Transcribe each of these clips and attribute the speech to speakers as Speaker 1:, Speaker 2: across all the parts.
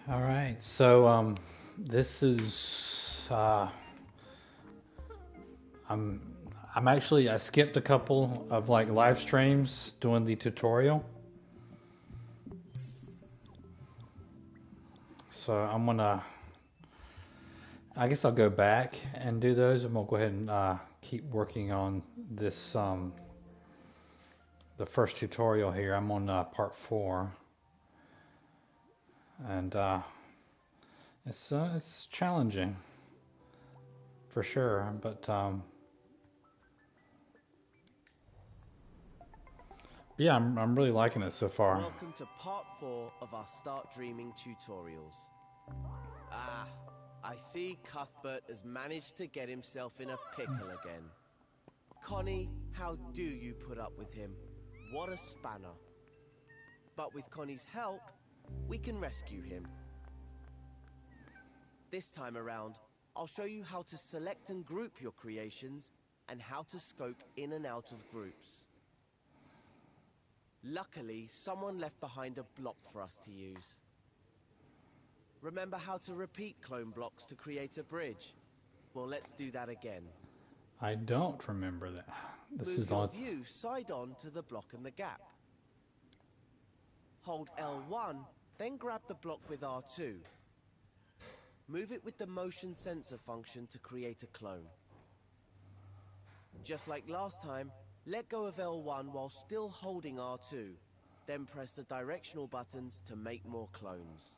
Speaker 1: All right, so this is I'm I'm actually I skipped a couple of like live streams doing the tutorial, so I guess I'll go back and do those, and we'll go ahead and keep working on this the first tutorial here. I'm on part 4, and it's challenging for sure, but yeah, I'm really liking it so far.
Speaker 2: Welcome to part 4 of our Start Dreaming tutorials. Ah, I see Cuthbert has managed to get himself in a pickle again. Connie, how do you put up with him? What a spanner. But with Connie's help, we can rescue him. This time around, I'll show you how to select and group your creations and how to scope in and out of groups. Luckily, someone left behind a block for us to use. Remember how to repeat clone blocks to create a bridge? Well, let's do that again.
Speaker 1: I don't remember that. This
Speaker 2: Move
Speaker 1: is
Speaker 2: your
Speaker 1: on.
Speaker 2: view side on to the block and the gap. Hold L1, then grab the block with R2. Move it with the motion sensor function to create a clone. Just like last time, let go of L1 while still holding R2, then press the directional buttons to make more clones.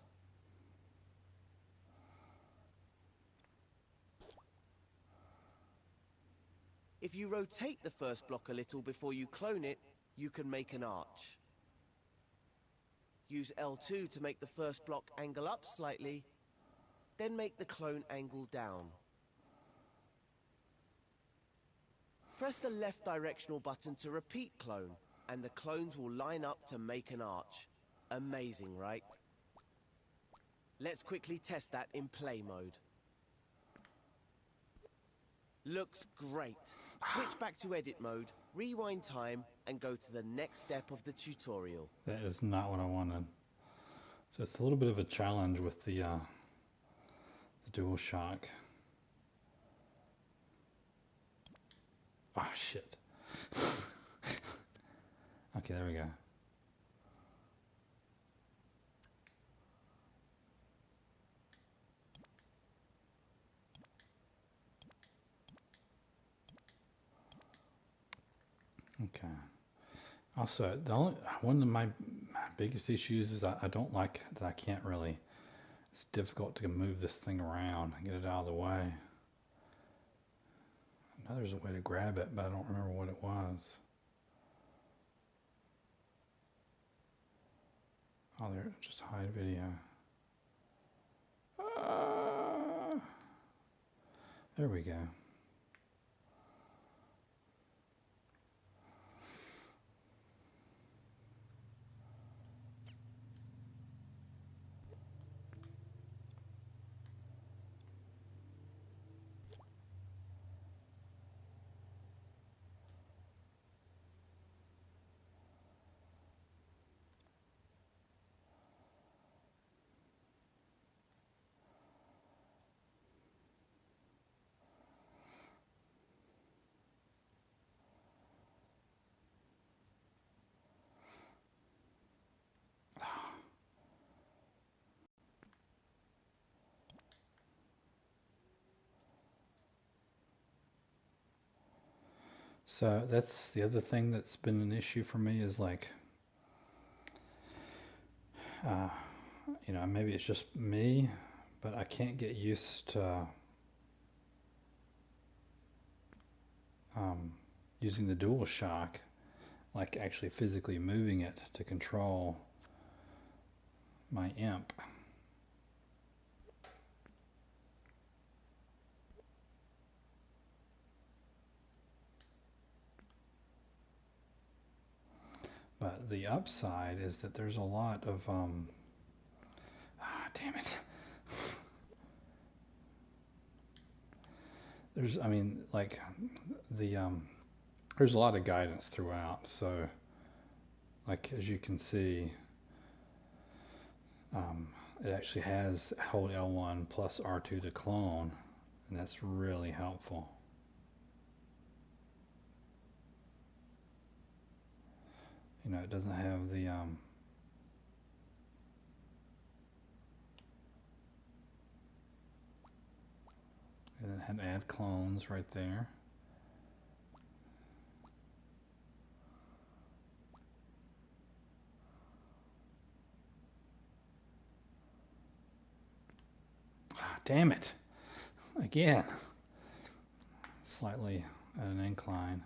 Speaker 2: If you rotate the first block a little before you clone it, you can make an arch. Use L2 to make the first block angle up slightly, then make the clone angle down. Press the left directional button to repeat clone, and the clones will line up to make an arch. Amazing, right? Let's quickly test that in play mode. Looks great. Switch back to edit mode, rewind time, and go to the next step of the tutorial.
Speaker 1: That is not what I wanted. So it's a little bit of a challenge with the DualShock. Ah, shit. Okay, there we go. Okay. Also, one of my biggest issues is I don't like that I can't really. It's difficult to move this thing around and get it out of the way. I know there's a way to grab it, but I don't remember what it was. Oh, there, just hide video. There we go. So that's the other thing that's been an issue for me is like, uh, maybe it's just me, but I can't get used to using the DualShock, like actually physically moving it to control my imp. But the upside is that there's a lot of damn it. There's, I mean, like the there's a lot of guidance throughout. So, like as you can see, it actually has hold L1 plus R2 to clone, and that's really helpful. You know, it doesn't have the and it had add clones right there. Ah, damn it! Again, slightly at an incline.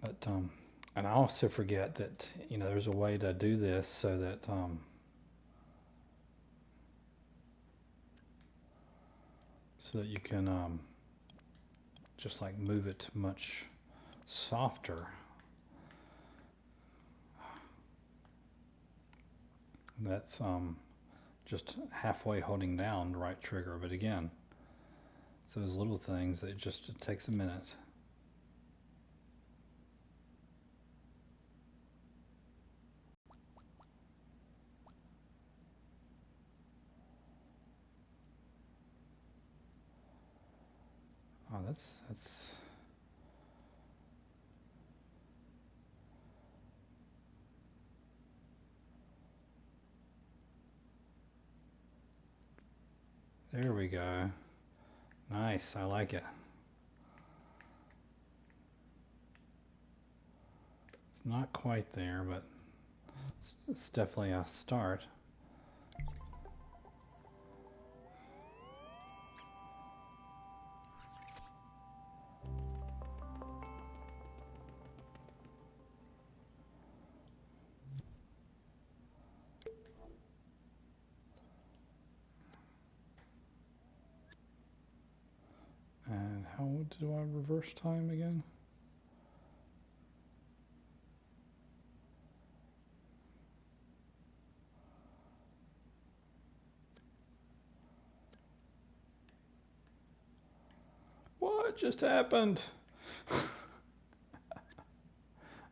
Speaker 1: But and I also forget that, you know, there's a way to do this so that you can just like move it much softer. That's just halfway holding down the right trigger, but again, it's those little things that it takes a minute. Oh, that's there we go. Nice, I like it. It's not quite there, but it's definitely a start. And how do I reverse time again? What just happened?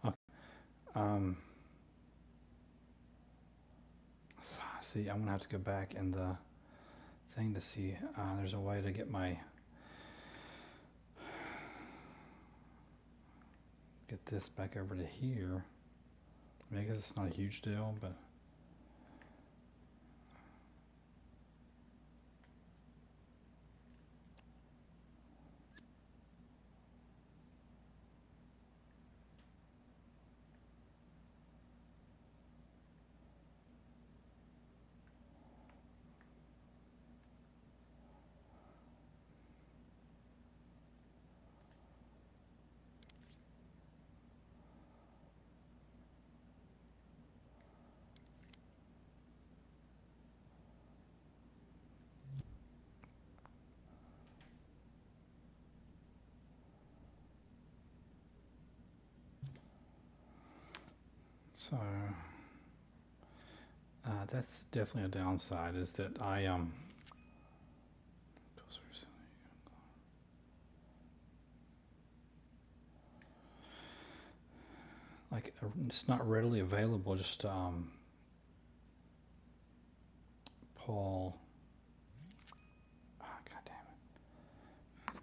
Speaker 1: Okay. See, I'm gonna have to go back in the thing to see. There's a way to get this back over to here. I mean, I guess it's not a huge deal, but so that's definitely a downside, is that like it's not readily available just to pull. Oh, God damn it.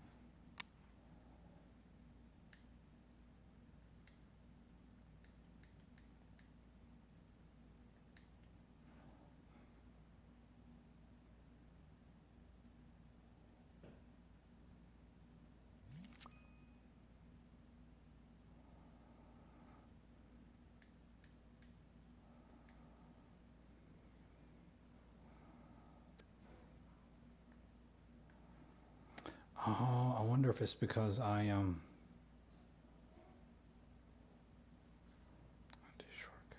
Speaker 1: Oh, I wonder if it's because I shortcut.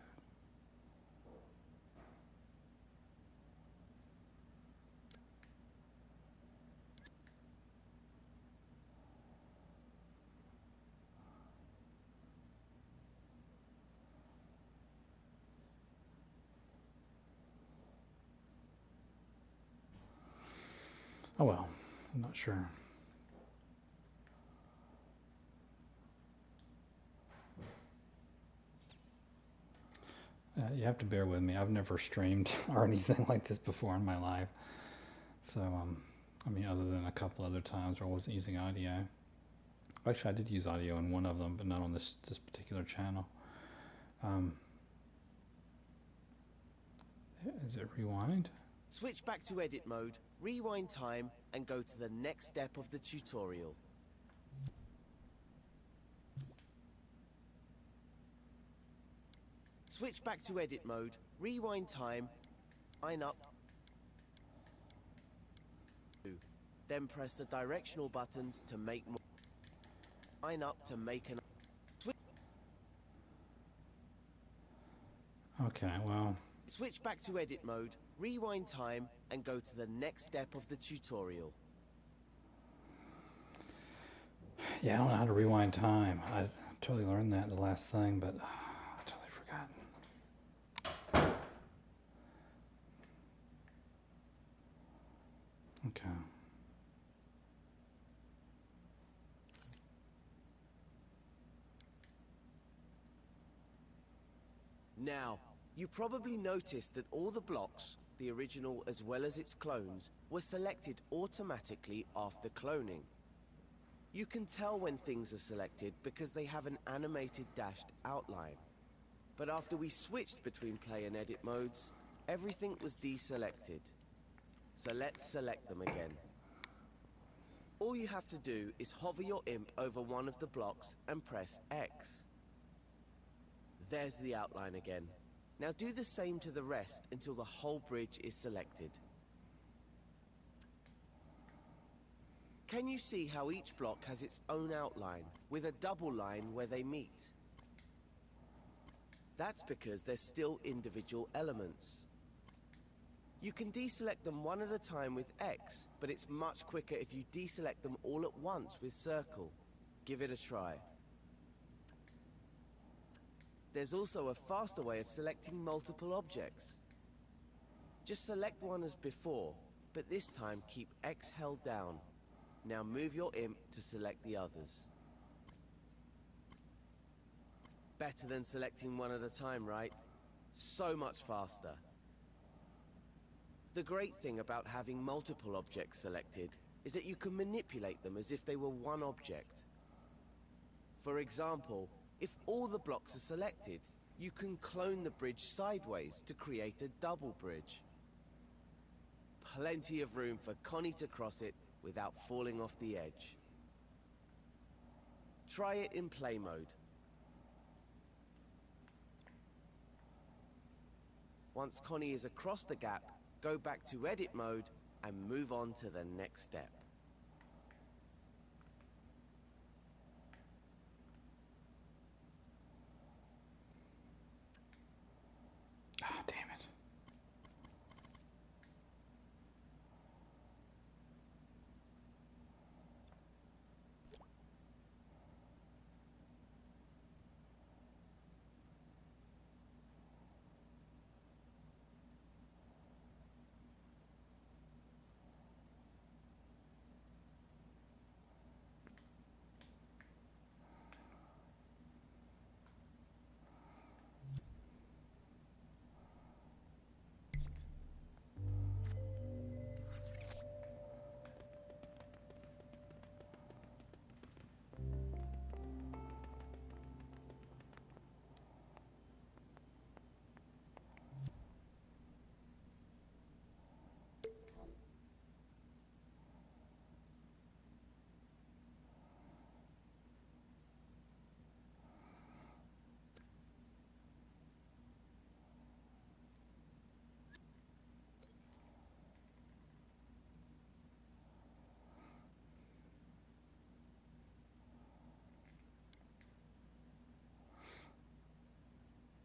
Speaker 1: Oh well, I'm not sure. you have to bear with me. I've never streamed or anything like this before in my life. So, I mean, other than a couple other times where I wasn't using audio. Actually, I did use audio in one of them, but not on this particular channel. Is it rewind?
Speaker 2: Switch back to edit mode, rewind time, and go to the next step of the tutorial. Switch back to edit mode, rewind time, line up. Then press the directional buttons to make more. Line up to make an.
Speaker 1: Okay, well.
Speaker 2: Switch back to edit mode, rewind time, and go to the next step of the tutorial.
Speaker 1: Yeah, I don't know how to rewind time. I totally learned that in the last thing, but I totally forgot. Okay.
Speaker 2: Now, you probably noticed that all the blocks, the original as well as its clones, were selected automatically after cloning. You can tell when things are selected because they have an animated dashed outline. But after we switched between play and edit modes, everything was deselected. So let's select them again. All you have to do is hover your imp over one of the blocks and press X. There's the outline again. Now do the same to the rest until the whole bridge is selected. Can you see how each block has its own outline, with a double line where they meet? That's because they're still individual elements. You can deselect them one at a time with X, but it's much quicker if you deselect them all at once with circle. Give it a try. There's also a faster way of selecting multiple objects. Just select one as before, but this time keep X held down. Now move your imp to select the others. Better than selecting one at a time, right? So much faster. The great thing about having multiple objects selected is that you can manipulate them as if they were one object. For example, if all the blocks are selected, you can clone the bridge sideways to create a double bridge. Plenty of room for Connie to cross it without falling off the edge. Try it in play mode. Once Connie is across the gap, go back to edit mode and move on to the next step.
Speaker 1: Ah, damn it.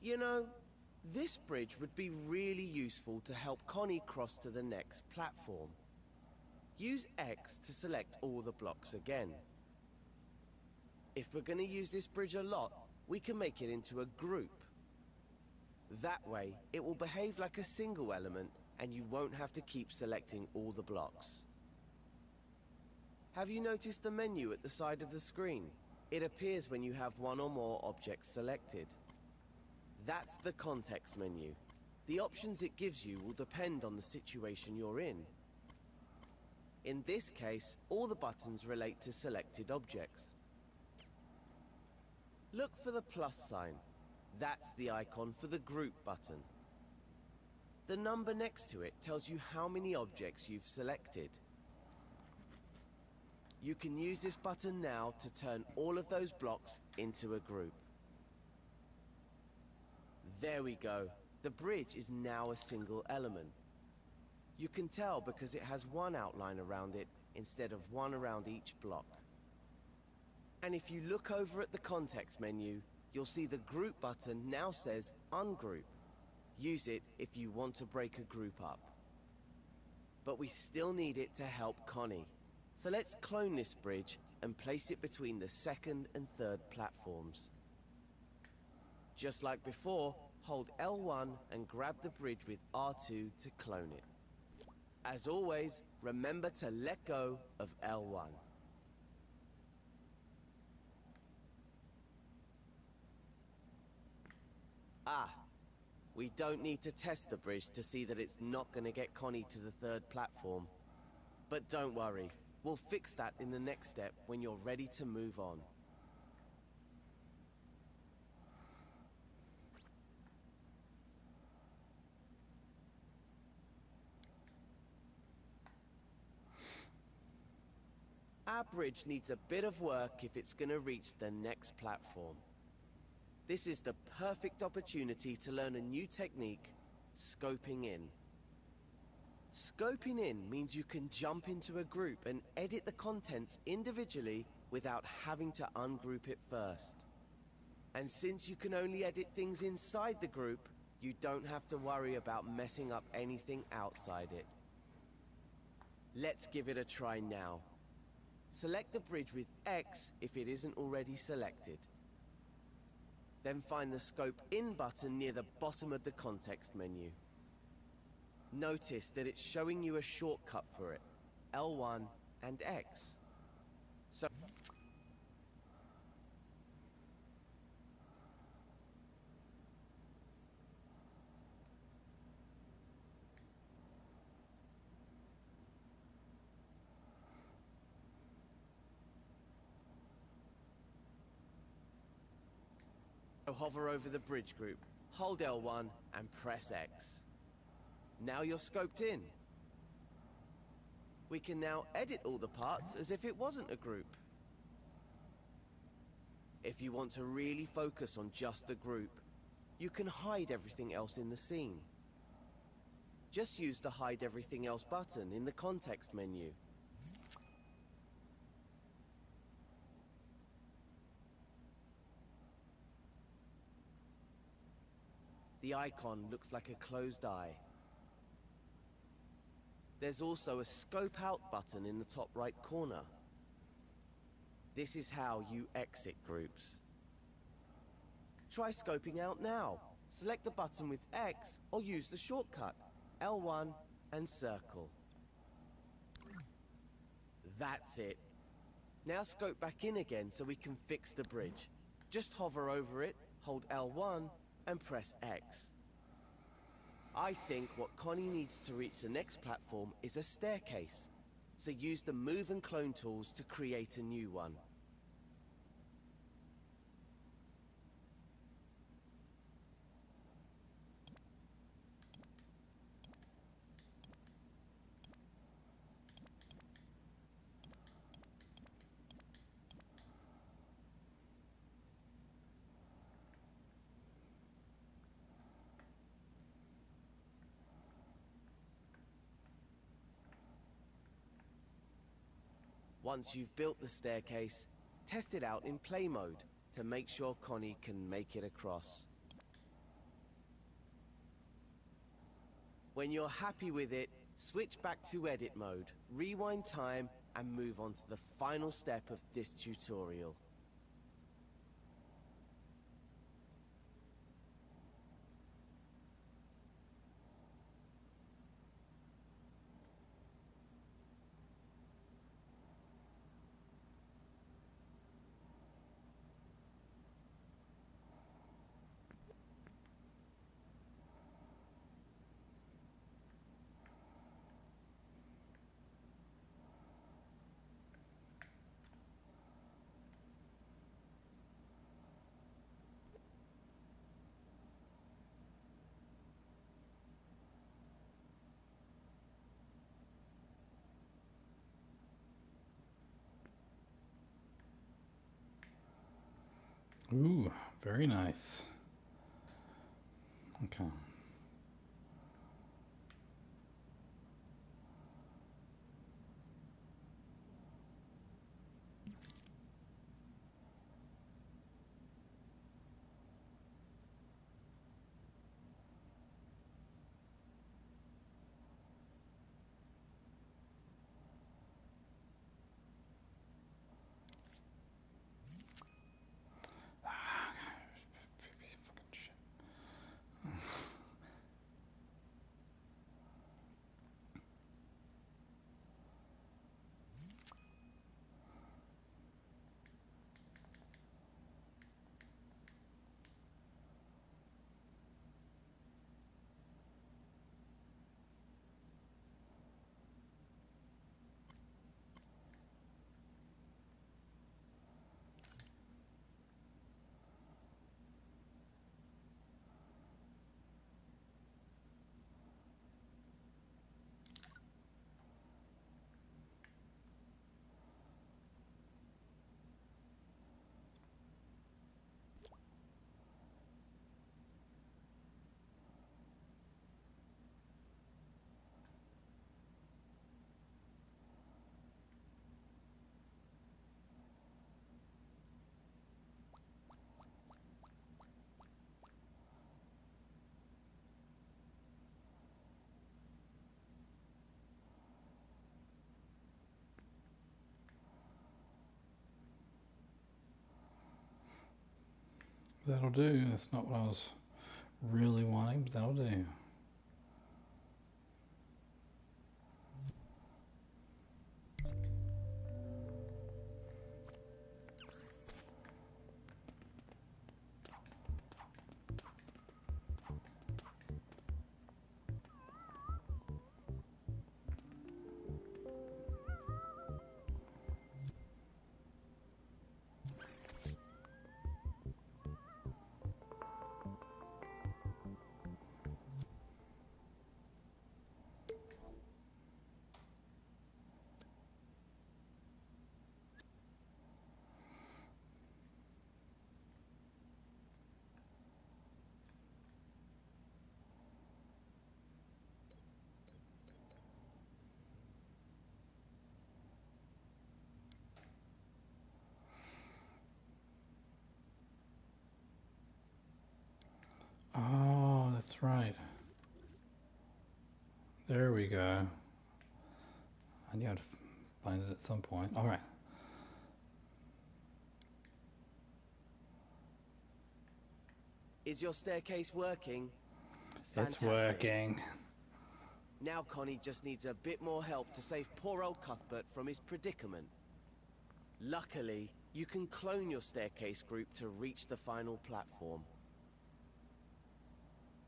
Speaker 2: You know, this bridge would be really useful to help Connie cross to the next platform. Use X to select all the blocks again. If we're going to use this bridge a lot, we can make it into a group. That way, it will behave like a single element and you won't have to keep selecting all the blocks. Have you noticed the menu at the side of the screen? It appears when you have one or more objects selected. That's the context menu. The options it gives you will depend on the situation you're in. In this case, all the buttons relate to selected objects. Look for the plus sign. That's the icon for the group button. The number next to it tells you how many objects you've selected. You can use this button now to turn all of those blocks into a group. There we go. The bridge is now a single element. You can tell because it has one outline around it instead of one around each block. And if you look over at the context menu, you'll see the group button now says ungroup. Use it if you want to break a group up. But we still need it to help Connie. So let's clone this bridge and place it between the second and third platforms. Just like before, hold L1 and grab the bridge with R2 to clone it. As always, remember to let go of L1. We don't need to test the bridge to see that it's not going to get Connie to the third platform. But don't worry, we'll fix that in the next step when you're ready to move on. Our bridge needs a bit of work if it's going to reach the next platform. This is the perfect opportunity to learn a new technique, scoping in. Scoping in means you can jump into a group and edit the contents individually without having to ungroup it first. And since you can only edit things inside the group, you don't have to worry about messing up anything outside it. Let's give it a try now. Select the bridge with X if it isn't already selected. Then find the Scope In button near the bottom of the context menu. Notice that it's showing you a shortcut for it, L1 and X. So hover over the bridge group, hold L1 and press X. Now you're scoped in. We can now edit all the parts as if it wasn't a group. If you want to really focus on just the group, you can hide everything else in the scene. Just use the Hide Everything Else button in the context menu. The icon looks like a closed eye. There's also a Scope Out button in the top right corner. This is how you exit groups. Try scoping out now. Select the button with X or use the shortcut, L1 and circle. That's it. Now scope back in again so we can fix the bridge. Just hover over it, hold L1 and press X. I think what Connie needs to reach the next platform is a staircase, so use the Move and Clone tools to create a new one. Once you've built the staircase, test it out in play mode to make sure Connie can make it across. When you're happy with it, switch back to edit mode, rewind time, and move on to the final step of this tutorial.
Speaker 1: Ooh, very nice. Okay. That'll do. That's not what I was really wanting, but that'll do. Oh, that's right. There we go. I knew I'd find it at some point. All right.
Speaker 2: Is your staircase working?
Speaker 1: It's
Speaker 2: Fantastic.
Speaker 1: working.
Speaker 2: Now Connie just needs a bit more help to save poor old Cuthbert from his predicament. Luckily, you can clone your staircase group to reach the final platform.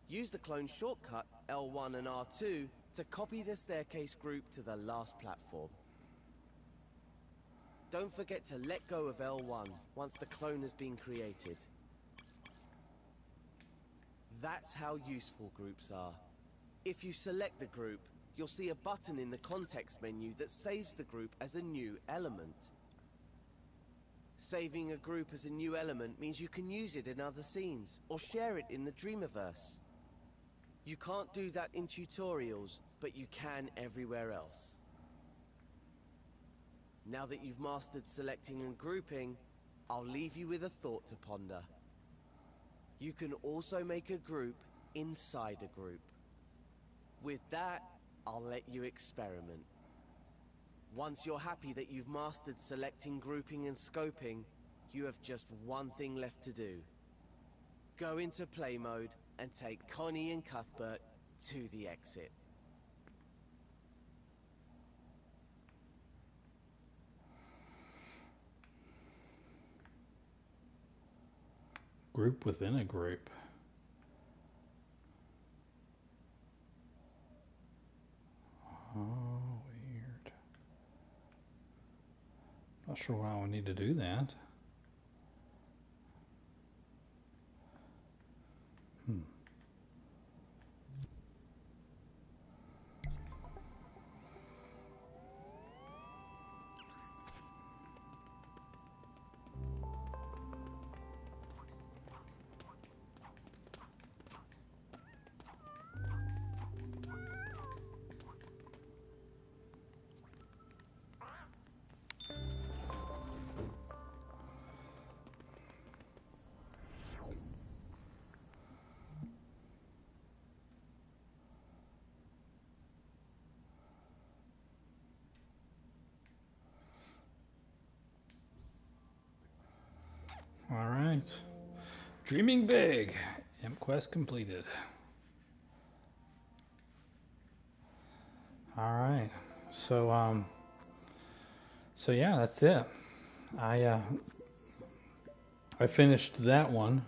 Speaker 2: Use the clone shortcut L1 and R2 to copy the staircase group to the last platform. Don't forget to let go of L1 once the clone has been created. That's how useful groups are. If you select the group, you'll see a button in the context menu that saves the group as a new element. Saving a group as a new element means you can use it in other scenes, or share it in the Dreamiverse. You can't do that in tutorials, but you can everywhere else. Now that you've mastered selecting and grouping, I'll leave you with a thought to ponder. You can also make a group inside a group. With that, I'll let you experiment. Once you're happy that you've mastered selecting, grouping, and scoping, you have just one thing left to do. Go into play mode and take Connie and Cuthbert to the exit.
Speaker 1: Group within a group. Oh, weird. Not sure why I would need to do that. right. Dreaming big. Imp quest completed. All right. So yeah, that's it. I finished that one.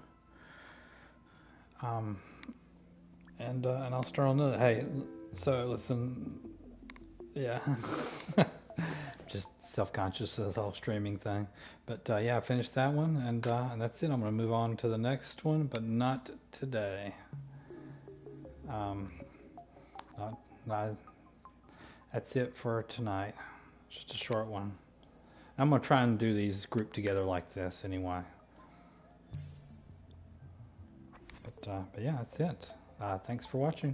Speaker 1: And I'll start on the. Hey, so listen. Yeah. Just self-conscious of the whole streaming thing. But yeah, I finished that one, and that's it. I'm going to move on to the next one, but not today. Not, that's it for tonight. Just a short one. I'm going to try and do these grouped together like this anyway. But yeah, that's it. Thanks for watching.